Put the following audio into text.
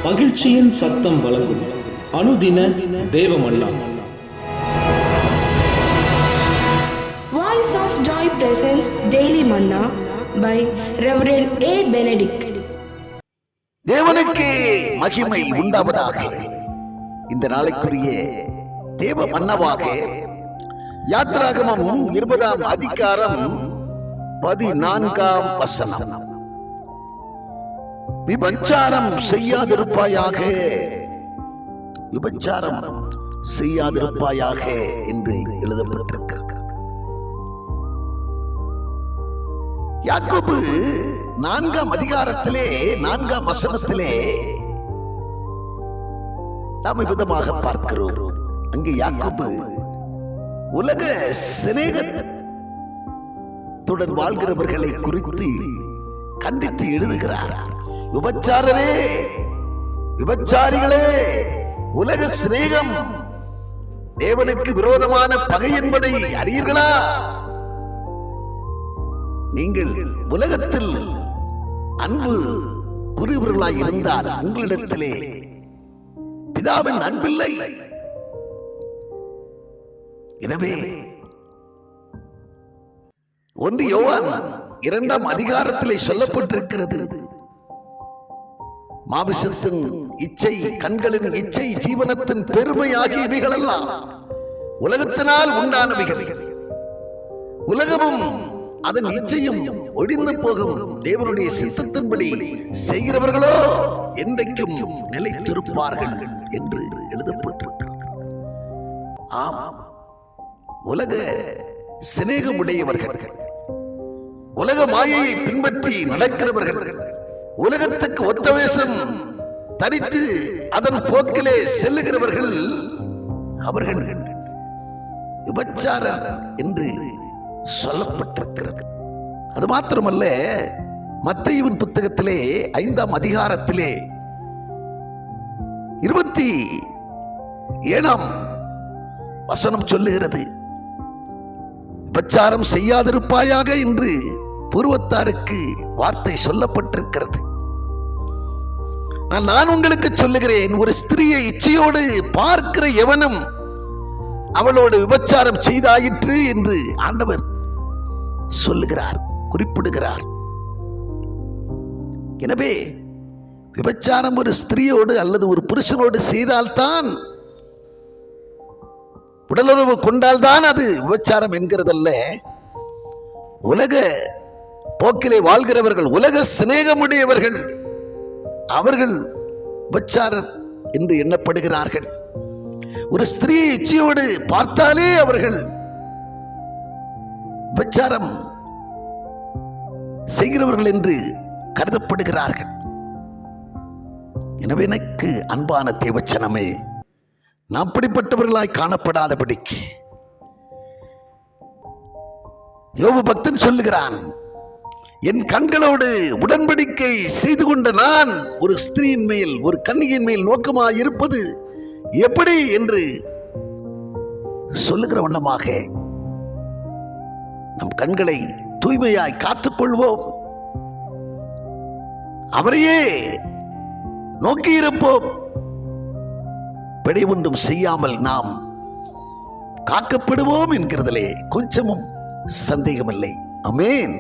மகிழ்ச்சியின் சத்தம் வழங்கும் அனுதின தேவமன்னா. Voice of Joy presents Daily Manna by Reverend A. Benedict. தேவனுக்கு மகிமை உண்டாவதாக. இந்த நாளைக்குரிய தேவ மன்னவாக யாத்ராகமம் 20ஆம் அதிகாரம் 14ஆம் வசனம். விபச்சாரம் செய்யாதிருப்பாயாக, விபச்சாரம் செய்யாதிருப்பாயாக என்று எழுதப்பட்டிருக்கிறது. யாக்கோபு 4ஆம் அதிகாரத்திலே 4ஆம் வசனத்திலே நாம் விதமாக பார்க்கிறோம். அங்கே யாக்கோபு உலக சிநேகத்துடன் வாழ்கிறவர்களை குறித்து கண்டித்து எழுதுகிறார். விபச்சாரரே, விபச்சாரிகளே, உலக சிநேகம் தேவனுக்கு விரோதமான பகை என்பதை அறியீர்களா? நீங்கள் உலகத்தில் அன்பு கூறுபவர்களாய் இருந்தால் உங்களிடத்திலே பிதாவின் அன்பில்லை. எனவே 1 யோவான் 2ஆம் அதிகாரத்திலே சொல்லப்பட்டிருக்கிறது, மாமிசத்தின் இச்சை, கண்களின் இச்சை, ஜீவனத்தின் பெருமை ஆகிய இவைகளெல்லாம் உலகத்தினால் உண்டானவைகள். உலகமும் அதன் இச்சையும் ஒழிந்து போகும். தேவனுடைய சித்தத்தின்படி செய்கிறவர்களோ என்றைக்கும் நிலைத்திருப்பார்கள் என்று எழுதப்பட்டிருக்கிறது. ஆம், உலக சிநேகமுடையவர்கள், உலக மாயையை பின்பற்றி நடக்கிறவர்கள், உலகத்துக்கு ஒத்த வேஷம் தரித்து அதன் போக்கிலே செல்லுகிறவர்கள், அவர்கள் விபச்சாரர் என்று சொல்லப்பட்டிருக்கிறது. அது மாத்திரமல்ல, மத்தேயுவின் புத்தகத்திலே 5ஆம் அதிகாரத்திலே 27ஆம் வசனம் சொல்லுகிறது, விபச்சாரம் செய்யாதிருப்பாயாக என்று பூர்வத்தாருக்கு வார்த்தை சொல்லப்பட்டிருக்கிறது. நான் உங்களுக்கு சொல்லுகிறேன், ஒரு ஸ்திரியை இச்சையோடு பார்க்கிற எவனும் அவளோடு விபச்சாரம் செய்தாயிற்று என்று ஆண்டவர் சொல்லுகிறார், குறிப்பிடுகிறார். எனவே விபச்சாரம் ஒரு ஸ்திரியோடு அல்லது ஒரு புருஷனோடு செய்தால்தான், உடலுறவு கொண்டால்தான் அது விபச்சாரம் என்கிறதல்ல. உலக போக்கிலே வாழ்கிறவர்கள், உலக சிநேகமுடையவர்கள், அவர்கள் விபச்சாரர் என்று எண்ணப்படுகிறார்கள். ஒரு ஸ்திரீயை இச்சையோடு பார்த்தாலே அவர்கள் விபச்சாரம் செய்கிறவர்கள் என்று கருதப்படுகிறார்கள். எனவே எனக்கு அன்பான தேவச்சனமே, நாம் அப்படிப்பட்டவர்களாய் காணப்படாதபடிக்கு யோபு பக்தன் சொல்லுகிறான், என் கண்களோடு உடன்படிக்கை செய்து கொண்ட நான் ஒரு ஸ்திரீயின் மேல், ஒரு கன்னிகையின் மேல் நோக்கமாய் இருப்பது எப்படி என்று சொல்லுகிற வண்ணமாக நம் கண்களை தூய்மையாய் காத்துக்கொள்வோம், அவரையே நோக்கியிருப்போம். பிழை ஒன்றும் செய்யாமல் நாம் காக்கப்படுவோம் என்கிறதிலே கொஞ்சமும் சந்தேகமில்லை. ஆமென்.